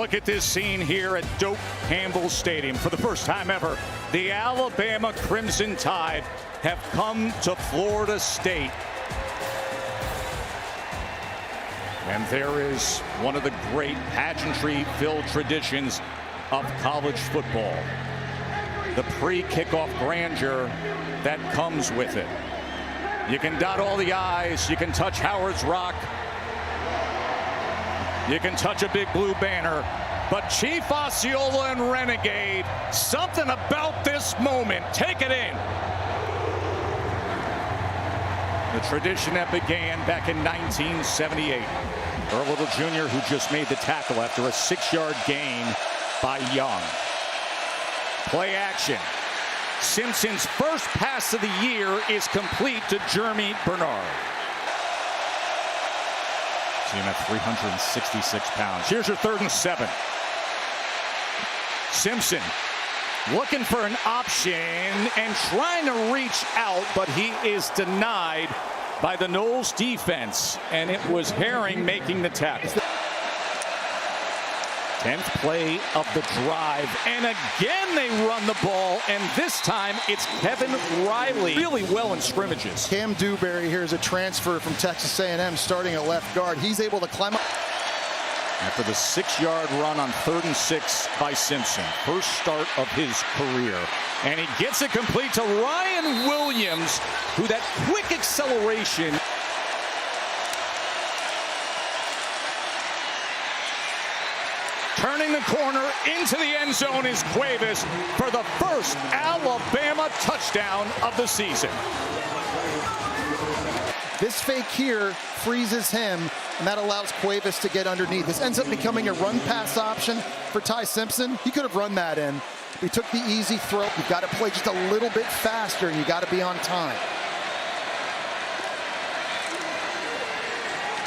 look at this scene here at Doak Campbell Stadium. For the first time ever, the Alabama Crimson Tide have come to Florida State. And there is one of the great pageantry-filled traditions of college football. The pre-kickoff grandeur that comes with it. You can dot all the I's, you can touch Howard's Rock, you can touch a big blue banner, but Chief Osceola and Renegade, something about this moment, take it in. The tradition that began back in 1978. Earl Little Jr., who just made the tackle after a 6-yard gain by Young. Play action. Simpson's first pass of the year is complete to Jeremy Bernard. See him at 366 pounds. Here's your 3rd and 7. Simpson looking for an option and trying to reach out, but he is denied by the Noles defense, and it was Herring making the tackle. 10th play of the drive, and again they run the ball, and this time it's Kevin Riley. Really well in scrimmages. Cam Dewberry here is a transfer from Texas A&M starting at left guard. He's able to climb up. After the 6-yard run on 3rd and 6 by Simpson, first start of his career. And he gets it complete to Ryan Williams, who that quick acceleration. Turning the corner into the end zone is Cuevas for the first Alabama touchdown of the season. This fake here freezes him, and that allows Cuevas to get underneath. This ends up becoming a run-pass option for Ty Simpson. He could have run that in. He took the easy throw. You've got to play just a little bit faster, and you got to be on time.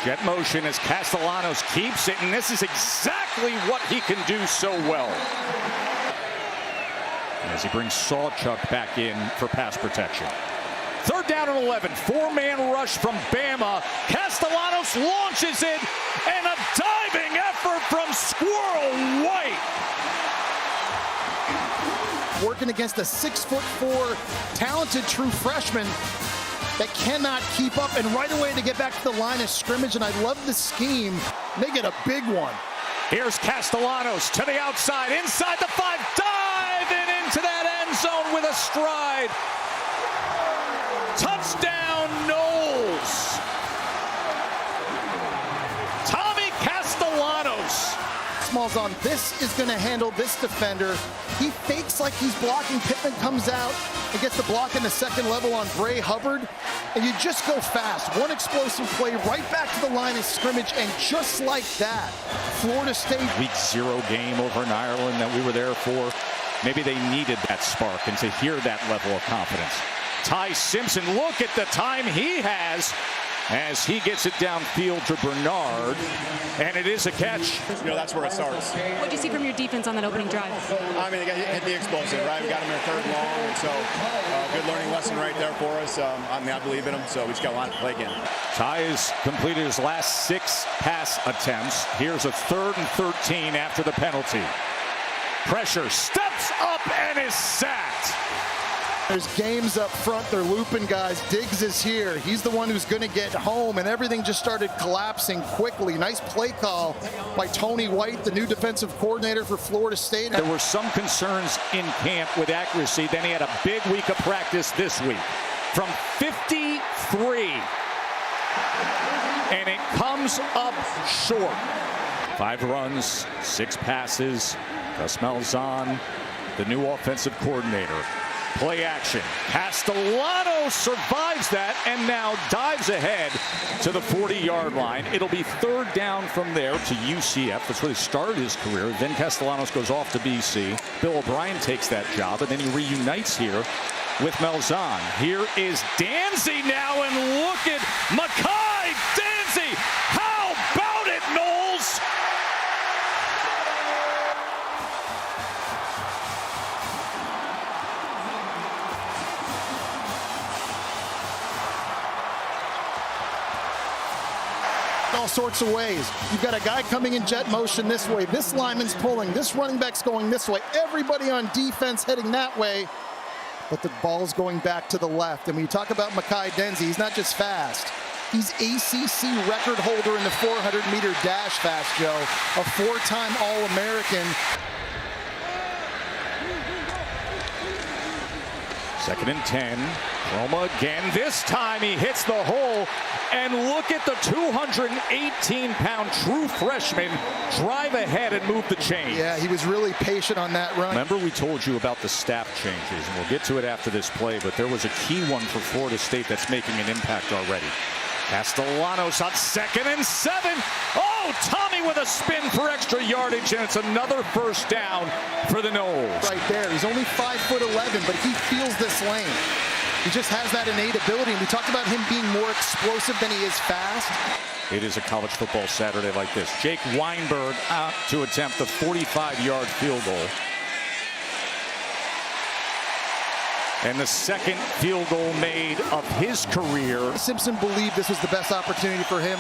Jet motion as Castellanos keeps it, and this is exactly what he can do so well. As he brings Sawchuk back in for pass protection. 3rd down and 11, 4-man rush from Bama. Castellanos launches it, and a diving effort from Squirrel White. Working against a 6'4", talented true freshman that cannot keep up, and right away to get back to the line of scrimmage, and I love the scheme. They get a big one. Here's Castellanos to the outside, inside the 5, diving into that end zone with a stride. Touchdown, Noles. Tommy Castellanos. Smalls on. This is going to handle this defender. He fakes like he's blocking. Pittman comes out and gets the block in the 2nd level on Bray Hubbard. And you just go fast. One explosive play right back to the line of scrimmage. And just like that, Florida State. Week 0 game over in Ireland that we were there for. Maybe they needed that spark, and to hear that level of confidence. Ty Simpson, look at the time he has as he gets it downfield to Bernard, and it is a catch. You know, that's where it starts. What did you see from your defense on that opening drive? I mean, they hit the explosive, right? We got him in 3rd and long, and so good learning lesson right there for us. I believe in him, so we just got a lot to play again. Ty has completed his last 6 pass attempts. Here's a 3rd and 13 after the penalty. Pressure, steps up and is sacked. There's games up front. They're looping guys. Diggs is here. He's the one who's going to get home, and everything just started collapsing quickly. Nice play call by Tony White, the new defensive coordinator for Florida State. There were some concerns in camp with accuracy. Then he had a big week of practice this week. From 53, and it comes up short. 5 runs, 6 passes. Gus Malzahn, the new offensive coordinator. Play action. Castellanos survives that and now dives ahead to the 40-yard line. It'll be 3rd down from there to UCF. That's where he started his career. Then Castellanos goes off to BC. Bill O'Brien takes that job, and then he reunites here with Malzahn. Here is Danzy now, and look at Mekhi Danzy. How about it, Noles? all sorts of ways. You've got a guy coming in jet motion this way. This lineman's pulling. This running back's going this way. Everybody on defense heading that way. But the ball's going back to the left. And when you talk about Makai Denzi, he's not just fast. He's ACC record holder in the 400-meter dash fast, Joe. A 4-time All-American. Second and 10. Roma again. This time he hits the hole. And look at the 218-pound true freshman drive ahead and move the chain. Yeah, he was really patient on that run. Remember we told you about the staff changes, and we'll get to it after this play, but there was a key one for Florida State that's making an impact already. Castellanos on 2nd and 7. Oh, Tommy with a spin for extra yardage, and it's another first down for the Noles. Right there. He's only 5'11", but he feels this lane. He just has that innate ability, and we talked about him being more explosive than he is fast. It is a college football Saturday like this. Jake Weinberg out to attempt the 45-yard field goal. And the second field goal made of his career. Simpson believed this was the best opportunity for him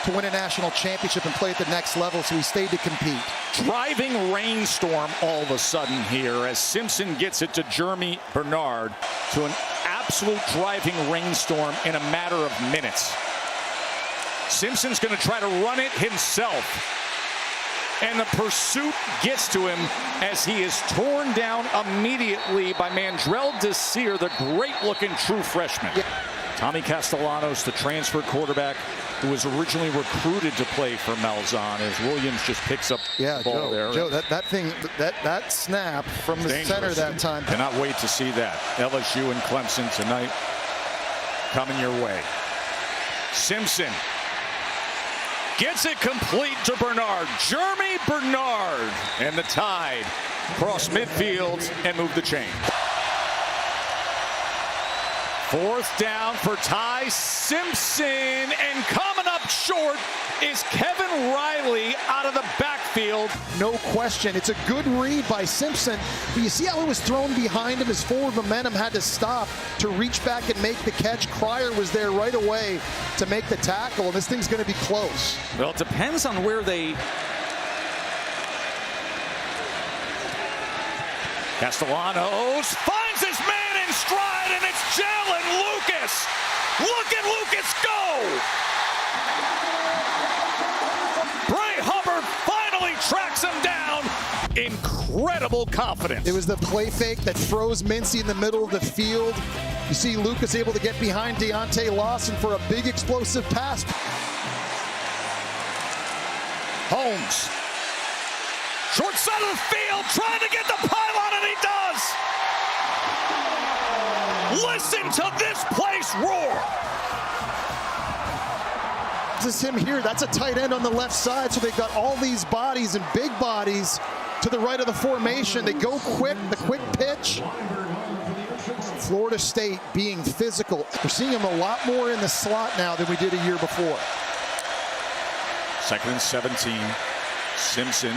to win a national championship and play at the next level, so he stayed to compete. Driving rainstorm all of a sudden here as Simpson gets it to Jeremy Bernard to an absolute driving rainstorm in a matter of minutes. Simpson's going to try to run it himself. And the pursuit gets to him as he is torn down immediately by Mandrell Desir, the great-looking true freshman. Yeah. Tommy Castellanos, the transfer quarterback who was originally recruited to play for Malzahn, as Williams just picks up the ball there. Joe, that snap from the center that time. Cannot wait to see that. LSU and Clemson tonight coming your way. Simpson gets it complete to Bernard. Jeremy Bernard, and the Tide cross midfield and move the chain. 4th down for Ty Simpson, and coming up short is Kevin Riley out of the backfield. No question. It's a good read by Simpson, but you see how it was thrown behind him. His forward momentum had to stop to reach back and make the catch. Cryer was there right away to make the tackle, and this thing's going to be close. Well, it depends on where they... Castellanos finds his man in stride, and it's Jalen Lucas. Look at Lucas go! Bray Hubbard finally tracks him down. Incredible confidence. It was the play fake that froze Mincy in the middle of the field. You see Lucas able to get behind Deontay Lawson for a big explosive pass. Holmes. Short side of the field, trying to get the pylon, and he does. Listen to this place roar. This is him here. That's a tight end on the left side, so they've got all these bodies and big bodies to the right of the formation. They go quick, the quick pitch. Florida State being physical. We're seeing him a lot more in the slot now than we did a year before. 2nd and 17. Simpson.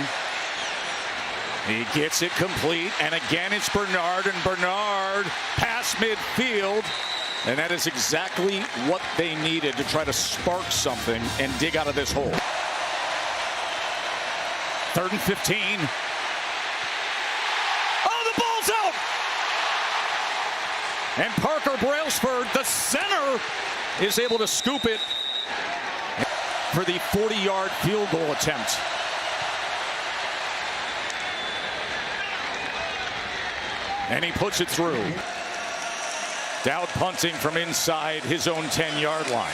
He gets it complete, and again it's Bernard, and Bernard past midfield. And that is exactly what they needed to try to spark something and dig out of this hole. 3rd and 15. Oh, the ball's out! And Parker Brailsford, the center, is able to scoop it for the 40-yard field goal attempt. And he puts it through. Dowd punting from inside his own 10-yard line.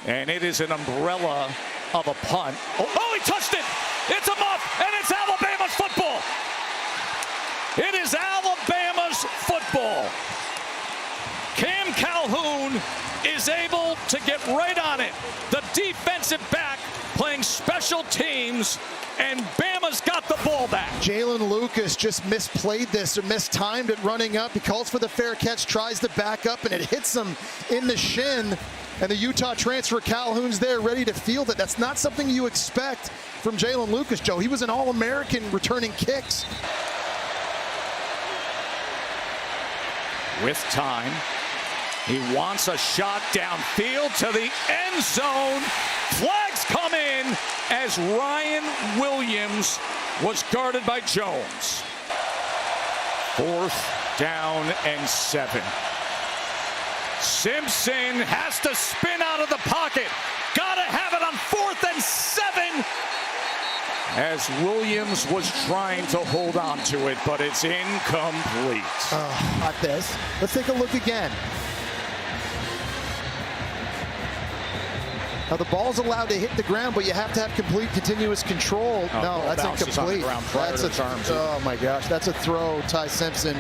And it is an umbrella of a punt. Oh, he touched it! It's a muff, and it's Alabama's football! It is Alabama's football. Cam Calhoun is able to get right on it. The defensive back playing special teams, and Bama's got the ball back. Jalen Lucas just misplayed this or mistimed it running up. He calls for the fair catch, tries to back up, and it hits him in the shin. And the Utah transfer Calhoun's there ready to field it. That's not something you expect from Jalen Lucas, Joe. He was an All-American returning kicks. With time, He wants a shot downfield to the end zone. Flags come in as Ryan Williams was guarded by Jones. 4th down and 7. Simpson has to spin out of the pocket. Gotta have it on 4th and 7. As Williams was trying to hold on to it, but it's incomplete. Not this. Let's take a look again. Now the ball's allowed to hit the ground, but you have to have complete continuous control. No, that's incomplete. Oh my gosh, that's a throw, Ty Simpson.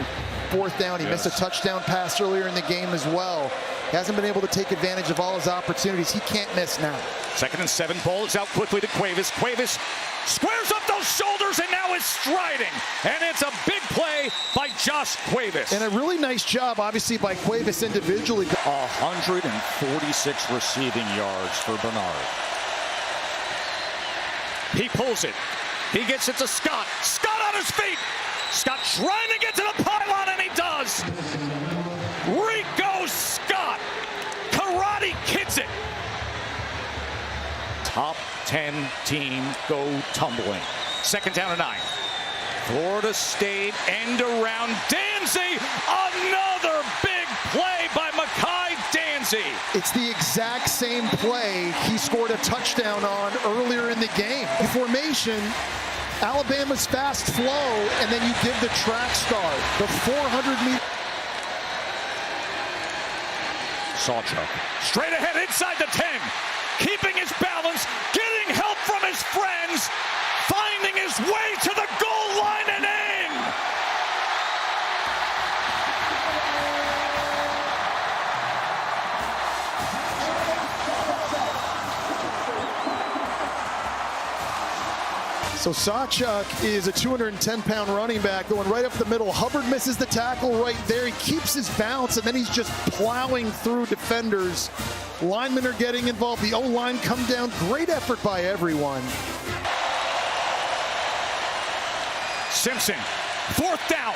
4th down, he missed a touchdown pass earlier in the game as well. He hasn't been able to take advantage of all his opportunities. He can't miss now. 2nd and 7, ball is out quickly to Cuevas. Cuevas squares up those shoulders and now is striding. And it's a big play by Josh Cuevas. And a really nice job, obviously, by Cuevas individually. 146 receiving yards for Bernard. He pulls it. He gets it to Scott. Scott on his feet. Scott trying to get to the pylon, and he does. Rico Scott. Karate kids it. Top 10 team go tumbling. 2nd down and 9. Florida State end around Danzy. Another big play by Mekhi Danzy. It's the exact same play he scored a touchdown on earlier in the game. The formation, Alabama's fast flow, and then you give the track star the 400-meter. Sawchuk straight ahead inside the 10. Keeping his balance, getting help from his friends, finding his way to the goal line and in. So Sawchuk is a 210-pound running back going right up the middle. Hubbard misses the tackle right there. He keeps his balance, and then he's just plowing through defenders. Linemen are getting involved. The O-line come down. Great effort by everyone. Simpson, 4th down.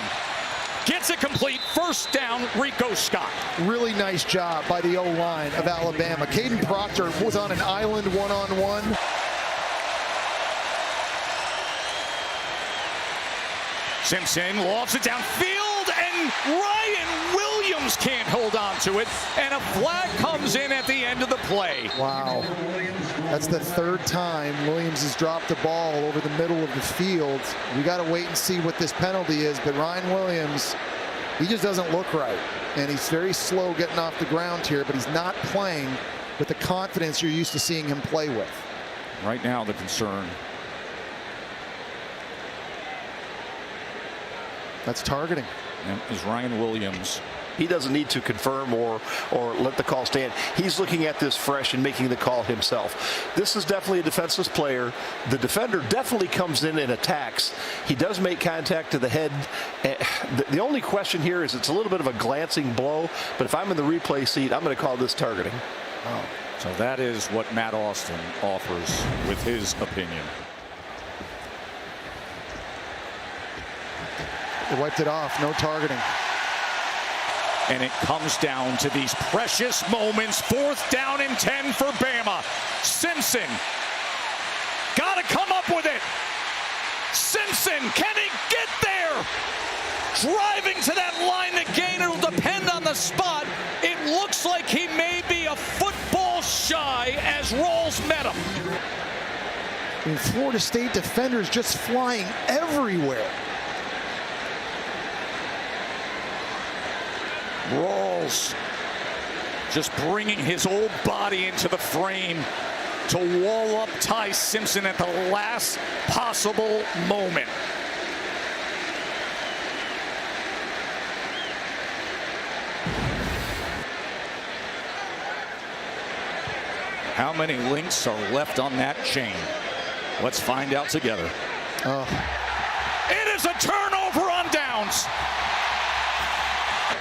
Gets it complete. 1st down, Rico Scott. Really nice job by the O-line of Alabama. Caden Proctor was on an island one-on-one. Simpson lofts it downfield, and Ryan Williams can't hold on to it, and a flag comes in at the end of the play. Wow. That's the 3rd time Williams has dropped the ball over the middle of the field. We got to wait and see what this penalty is, but Ryan Williams, he just doesn't look right, and he's very slow getting off the ground here, but he's not playing with the confidence you're used to seeing him play with. Right now, the concern. That's targeting. And is Ryan Williams. He doesn't need to confirm or let the call stand. He's looking at this fresh and making the call himself. This is definitely a defenseless player. The defender definitely comes in and attacks. He does make contact to the head. The only question here is it's a little bit of a glancing blow, but if I'm in the replay seat, I'm going to call this targeting. Oh. So that is what Matt Austin offers with his opinion. They wiped it off, no targeting. And it comes down to these precious moments. 4th down and 10 for Bama. Simpson, got to come up with it. Simpson, can he get there? Driving to that line again, it'll depend on the spot. It looks like he may be a football shy as Rawls met him. And Florida State defenders just flying everywhere. Rawls just bringing his old body into the frame to wall up Ty Simpson at the last possible moment. How many links are left on that chain? Let's find out together. It is a turnover on downs.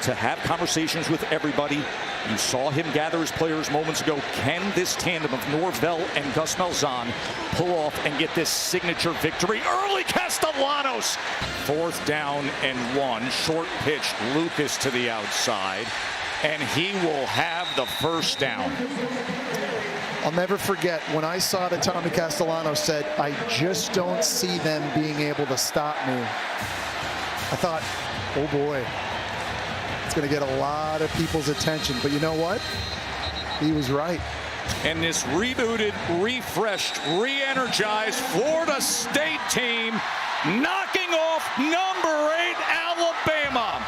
To have conversations with everybody. You saw him gather his players moments ago. Can this tandem of Norvell and Gus Malzahn pull off and get this signature victory? Early Castellanos. 4th down and 1. Short pitch, Lucas to the outside. and he will have the first down. I'll never forget when I saw that Tommy Castellano said, "I just don't see them being able to stop me." I thought, oh boy, it's going to get a lot of people's attention. But you know what? He was right. And this rebooted, refreshed, re-energized Florida State team knocking off number 8 Alabama.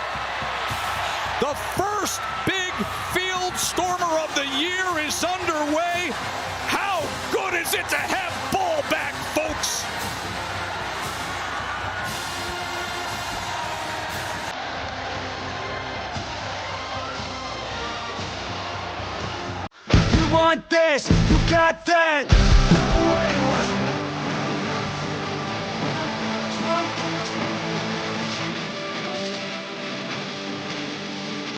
The first big field stormer of the year is underway. How good is it to have ball back, folks? You want this, you got that.